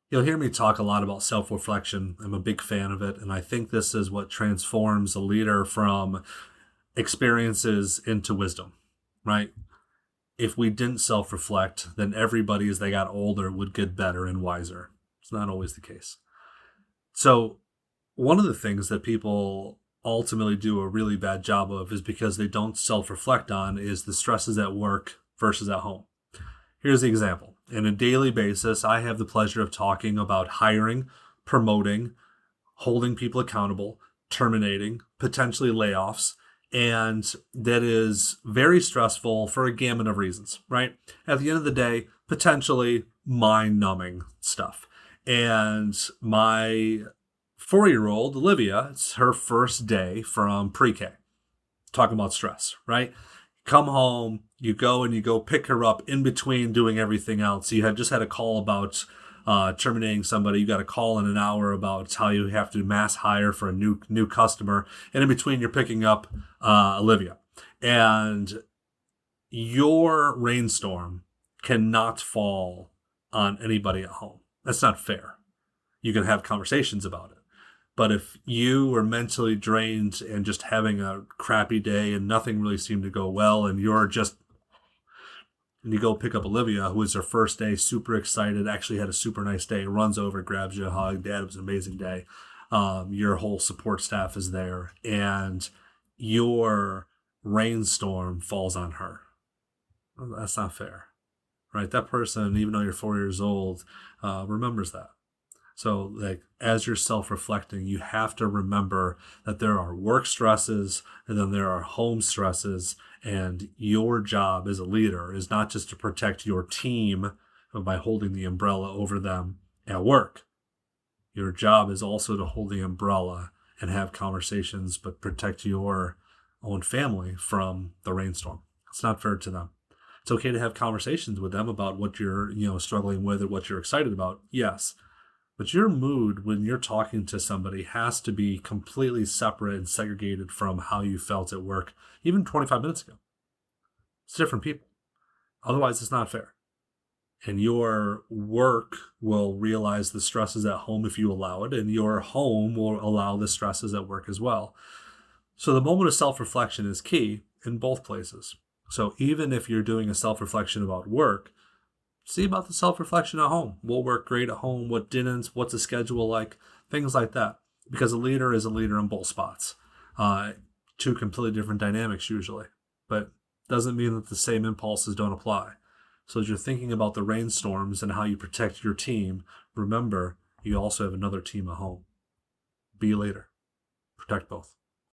You'll hear me talk a lot about self-reflection. I'm a big fan of it, and I think this is what transforms a leader from experiences into wisdom, right? If we didn't self-reflect, then everybody as they got older would get better and wiser. It's not always the case. So, one of the things that people ultimately do a really bad job of is because they don't self-reflect on is the stresses at work versus at home. Here's the example. On a daily basis, I have the pleasure of talking about hiring, promoting, holding people accountable, terminating, potentially layoffs. And that is very stressful for a gamut of reasons, right? At the end of the day, potentially mind numbing stuff. And my 4-year-old, Olivia, it's her first day from pre K. Talking about stress, right? Come home, you go and you go pick her up in between doing everything else. You had just had a call about terminating somebody. You got a call in an hour about how you have to mass hire for a new customer, and in between you're picking up Olivia. And your rainstorm cannot fall on anybody at home. That's not fair. You can have conversations about it. But if you were mentally drained and just having a crappy day and nothing really seemed to go well, and you go pick up Olivia, who is her first day, super excited, actually had a super nice day, runs over, grabs you a hug, Dad, it was an amazing day. Your whole support staff is there, and your rainstorm falls on her. Well, that's not fair, right? That person, even though you're 4 years old, remembers that. So, like, as you're self-reflecting, you have to remember that there are work stresses and then there are home stresses, and your job as a leader is not just to protect your team by holding the umbrella over them at work. Your job is also to hold the umbrella and have conversations, but protect your own family from the rainstorm. It's not fair to them. It's okay to have conversations with them about what you're, struggling with or what you're excited about. Yes. But your mood when you're talking to somebody has to be completely separate and segregated from how you felt at work, even 25 minutes ago. It's different people. Otherwise, it's not fair. And your work will realize the stresses at home if you allow it, and your home will allow the stresses at work as well. So the moment of self-reflection is key in both places. So even if you're doing a self-reflection about work, see about the self-reflection at home. What worked great at home, what didn't, what's the schedule like, things like that. Because a leader is a leader in both spots. Two completely different dynamics usually. But doesn't mean that the same impulses don't apply. So as you're thinking about the rainstorms and how you protect your team, remember you also have another team at home. Be a leader. Protect both.